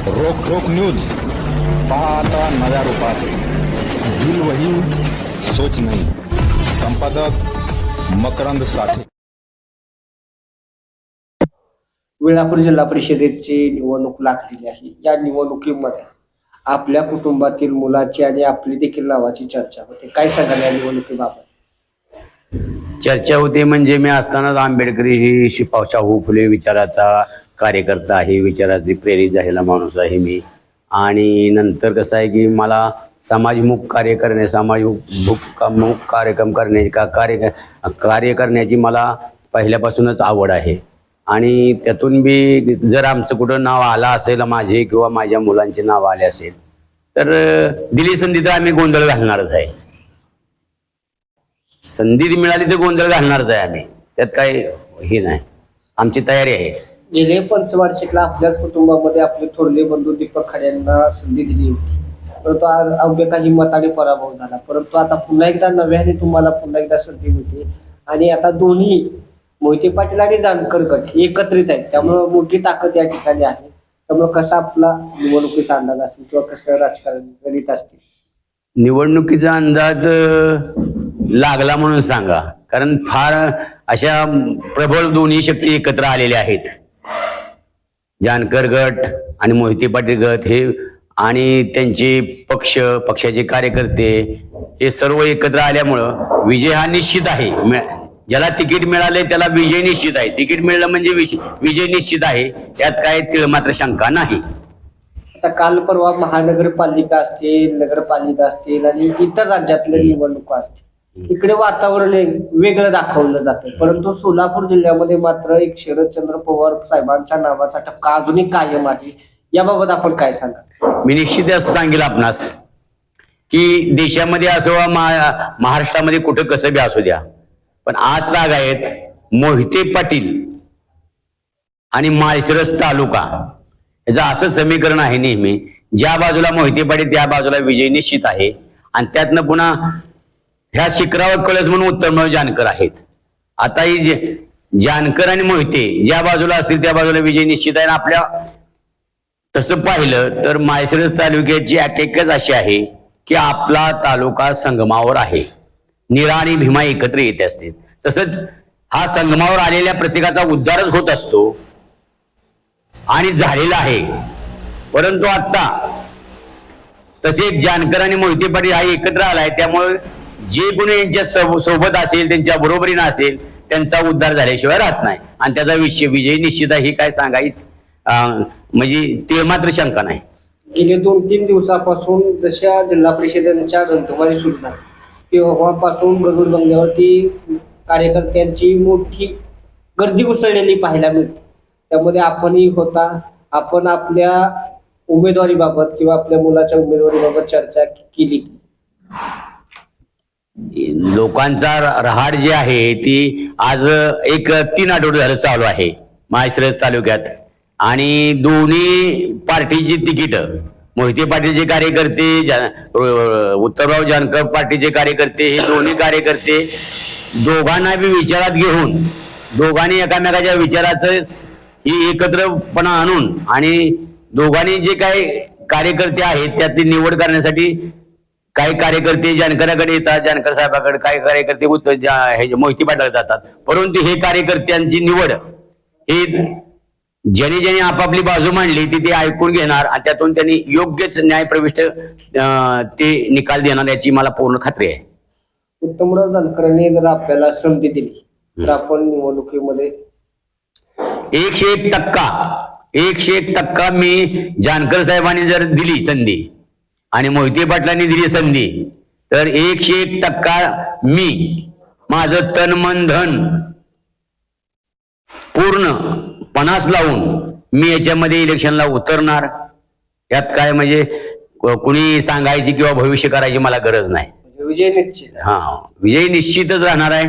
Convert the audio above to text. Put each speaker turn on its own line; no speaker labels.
रोक रोक न्यूज पाहता नव्या रूपात दिल वही सोच नहीं. संपादक मकरंद साठे.
वेळापूर जिल्हा परिषदेची निवडणूक लागलेली आहे. या निवडणुकीमध्ये आपल्या कुटुंबातील मुलाची आणि आपली देखील नावाची चर्चा होते. काय सांगाल या निवडणुकीबाबत?
चर्चा होते म्हणजे मी असतानाच आंबेडकरी ही शाहू फुले विचाराचा कार्यकर्ता आहे, विचाराचे प्रेरित झालेला माणूस आहे मी. आणि नंतर कसं आहे की मला समाजमुख कार्य करणे, समाजमुख कार्यक्रम करणे कार्य करण्याची मला पहिल्यापासूनच आवड आहे. आणि त्यातून बी जर आमचं कुठं नाव आलं असेल, माझे किंवा माझ्या मुलांचे नाव आले असेल, तर दिली संधी तर आम्ही गोंधळ घालणारच आहे. संधी मिळाली तर गोंधळ घालणारच आहे आम्ही, त्यात काही हे नाही, आमची तयारी आहे.
गेले पंचवार्षिकला आपल्या कुटुंबामध्ये आपले थोरले बंधू दीपक खरे यांना संधी दिली होती, परंतु अवघ्या काही मताने पराभव झाला. परंतु आता पुन्हा एकदा नव्याने तुम्हाला पुन्हा एकदा संधी मिळते आणि आता दोन्ही मोहिते पाटील आणि जानकर गट एकत्रित आहेत, त्यामुळे मोठी ताकद या ठिकाणी आहे. त्यामुळे कसा आपला निवडणुकीचा अंदाज असेल किंवा कसं राजकारण करीत असतील?
निवडणुकीचा अंदाज लागला म्हणून सांगा, कारण फार अशा प्रबळ दोन्ही शक्ती एकत्र आलेल्या आहेत. जानकर गट आणि मोहिते पाटील गट हे आणि त्यांचे पक्षाचे कार्यकर्ते हे सर्व एकत्र आल्यामुळं विजय हा निश्चित आहे. ज्याला तिकीट मिळाले त्याला विजय निश्चित आहे. तिकीट मिळलं म्हणजे विजय निश्चित आहे, त्यात काय तिळ मात्र शंका नाही.
आता काल परवा महानगरपालिका असतील, नगरपालिका असतील आणि इतर राज्यातल्या निवडणुका असतील, इकडे वातावरण वेगळं दाखवलं जातं. परंतु सोलापूर जिल्ह्यामध्ये मात्र एक शरदचंद्र पवार साहेबांच्या नावाचा ठपका अजूनही कायम आहे. याबाबत आपण काय सांगा?
मी निश्चित असं सांगेल आपणास की देशामध्ये असो वा महाराष्ट्रामध्ये कुठं कसं बी असू द्या, पण आज लाग आहेत मोहिते पाटील आणि माळशिरस तालुका याचं असं समीकरण आहे नेहमी, ज्या बाजूला मोहिते पाटील त्या बाजूला विजय निश्चित आहे. आणि त्यातनं पुन्हा ह्या शिखरावर कळस म्हणून उत्तमराव जानकर आहेत. आता ही जानकर आणि मोहिते ज्या बाजूला असतील त्या बाजूला विजय निश्चित आहे. आपल्या तसं पाहिलं तर माळशिरस तालुक्याची एकच अशी आहे की आपला तालुका संगमावर आहे, नीरा आणि भीमा एकत्र येत असतील. तसंच हा संगमावर आलेल्या प्रत्येकाचा उद्धारच होत असतो आणि झालेला आहे. परंतु आता तसे जानकर आणि मोहिते पाटील हा एकत्र आलाय, त्यामुळे जे कोणी यांच्या सोबत असेल, त्यांच्या बरोबरीनं असेल, त्यांचा उद्धार झाल्याशिवाय राहत नाही आणि त्याचा विजय निश्चित आहे. हे काय सांगायचं म्हणजे ते मात्र शंका नाही.
गेले 2-3 दिवसापासून जशा जिल्हा परिषदेच्या रणधुमाळी सुरू झाली तेव्हापासून गरुड बंगल्यावरती कार्यकर्त्यांची मोठी गर्दी उसळलेली पाहायला मिळते. त्यामध्ये आपणही होता. आपण आपल्या उमेदवारीबाबत किंवा आपल्या मुलाच्या उमेदवारीबाबत चर्चा केली?
लोकांचा रहाड जी आहे ती आज एक 3 आठवडे झालं चालू आहे माळशिरस तालुक्यात. आणि दोन्ही पार्टीची तिकीट, मोहिते पाटीलचे कार्यकर्ते, उत्तमराव जानकर पार्टीचे कार्यकर्ते, हे दोन्ही कार्यकर्ते दोघांना बी विचारात घेऊन दोघांनी एकामेकाच्या विचाराचं ही एकत्रपणा आणून आणि दोघांनी जे काही कार्यकर्ते आहेत त्यातली निवड करण्यासाठी काही कार्यकर्ते जानकराकडे येतात, जानकर साहेबाकडे, काही कार्यकर्ते मोहिते पाटलाकडे जातात. परंतु हे कार्यकर्त्यांची निवड हे ज्याने आपापली बाजू मांडली ती ऐकून घेणार आणि त्यातून त्यांनी योग्यच न्यायप्रविष्ट ते निकाल देणार याची मला पूर्ण खात्री आहे.
उत्तमराव जानकरांनी जर आपल्याला संधी दिली तर आपण निवडणुकीमध्ये
101% मी जानकर साहेबांनी जर दिली संधी आणि मोहिते पाटलांनी दिली संधी तर 101% मी माझं तन मन धन पूर्ण पणास लावून मी याच्यामध्ये इलेक्शनला उतरणार. यात काय म्हणजे कुणी सांगायची किंवा भविष्य करायची मला गरज नाही.
विजय निश्चित.
विजय निश्चितच राहणार आहे.